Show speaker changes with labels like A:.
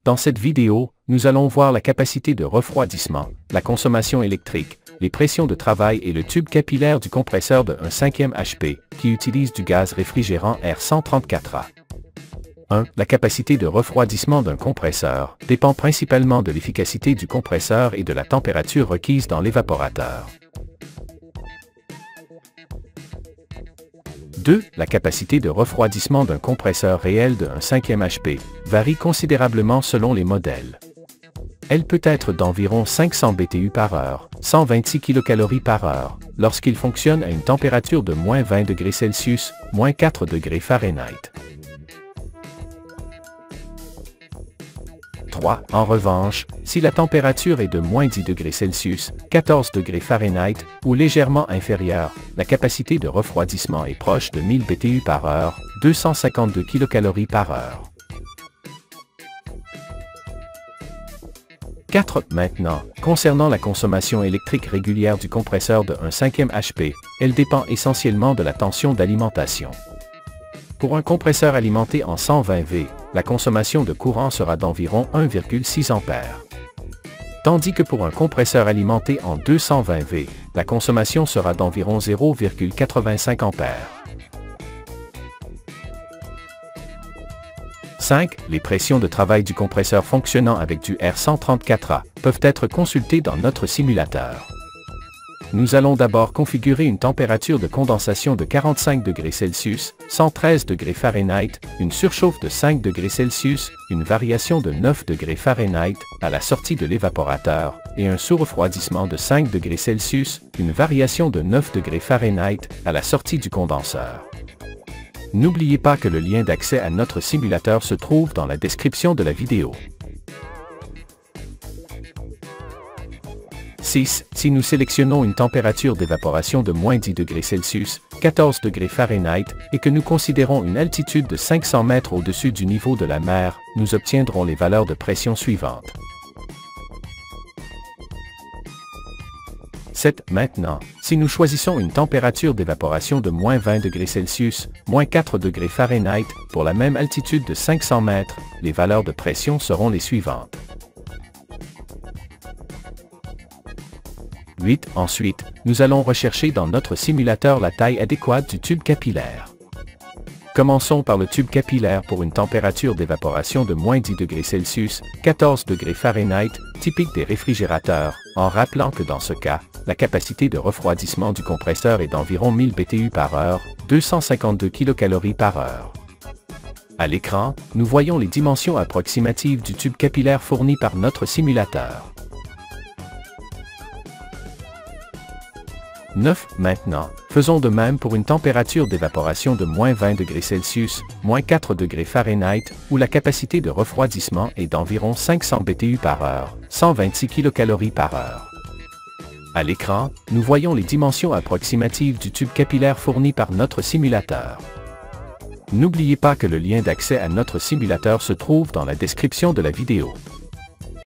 A: Dans cette vidéo, nous allons voir la capacité de refroidissement, la consommation électrique, les pressions de travail et le tube capillaire du compresseur de 1/5 HP, qui utilise du gaz réfrigérant R134A. 1. La capacité de refroidissement d'un compresseur dépend principalement de l'efficacité du compresseur et de la température requise dans l'évaporateur. 2. La capacité de refroidissement d'un compresseur réel de 1/5 HP varie considérablement selon les modèles. Elle peut être d'environ 500 BTU par heure, 126 kcal par heure, lorsqu'il fonctionne à une température de moins 20 degrés Celsius, moins 4 degrés Fahrenheit. 3. En revanche, si la température est de moins 10 degrés Celsius, 14 degrés Fahrenheit, ou légèrement inférieure, la capacité de refroidissement est proche de 1000 BTU par heure, 252 kcal par heure. 4. Maintenant, concernant la consommation électrique régulière du compresseur de 1/5 HP, elle dépend essentiellement de la tension d'alimentation. Pour un compresseur alimenté en 120 V, la consommation de courant sera d'environ 1,6 A. Tandis que pour un compresseur alimenté en 220 V, la consommation sera d'environ 0,85 A. 5. Les pressions de travail du compresseur fonctionnant avec du R134A peuvent être consultées dans notre simulateur. Nous allons d'abord configurer une température de condensation de 45 degrés Celsius, 113 degrés Fahrenheit, une surchauffe de 5 degrés Celsius, une variation de 9 degrés Fahrenheit à la sortie de l'évaporateur, et un sous-refroidissement de 5 degrés Celsius, une variation de 9 degrés Fahrenheit à la sortie du condenseur. N'oubliez pas que le lien d'accès à notre simulateur se trouve dans la description de la vidéo. 6. Si nous sélectionnons une température d'évaporation de moins 10 degrés Celsius, 14 degrés Fahrenheit, et que nous considérons une altitude de 500 mètres au-dessus du niveau de la mer, nous obtiendrons les valeurs de pression suivantes. 7. Maintenant, si nous choisissons une température d'évaporation de moins 20 degrés Celsius, moins 4 degrés Fahrenheit, pour la même altitude de 500 mètres, les valeurs de pression seront les suivantes. 8. Ensuite, nous allons rechercher dans notre simulateur la taille adéquate du tube capillaire. Commençons par le tube capillaire pour une température d'évaporation de moins 10 degrés Celsius, 14 degrés Fahrenheit, typique des réfrigérateurs, en rappelant que dans ce cas, la capacité de refroidissement du compresseur est d'environ 1000 BTU par heure, 252 kcal par heure. À l'écran, nous voyons les dimensions approximatives du tube capillaire fourni par notre simulateur. 9. Maintenant, faisons de même pour une température d'évaporation de moins 20 degrés Celsius, moins 4 degrés Fahrenheit, où la capacité de refroidissement est d'environ 500 BTU par heure, 126 kcal par heure. À l'écran, nous voyons les dimensions approximatives du tube capillaire fourni par notre simulateur. N'oubliez pas que le lien d'accès à notre simulateur se trouve dans la description de la vidéo.